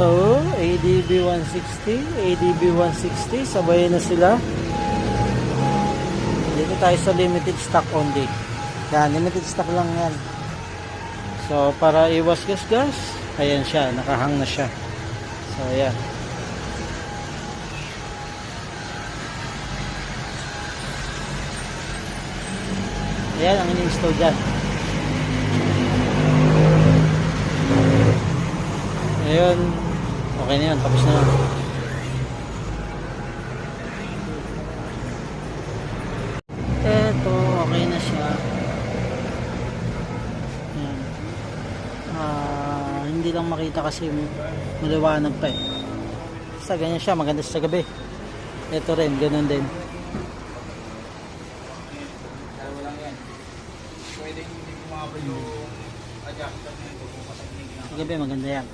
So, ADB 160, ADB 160, sabay na sila. Dito tayo sa limited stock only. Yan, limited stock lang yan. So, para iwas gas-gas, ayan siya, nakahang na siya. So, ayan. Ayan ang ini-install dyan. Ayun, okay na yan, tapos na lang. Eto, okay na siya. Ayan. Hindi lang makita kasi maliwanag pa eh. Basta ganyan siya, maganda sa gabi. Ito rin, ganun din. Pwedeng hindi kumabay yung adjustment nito kung kasabing Sa gabi, maganda yan.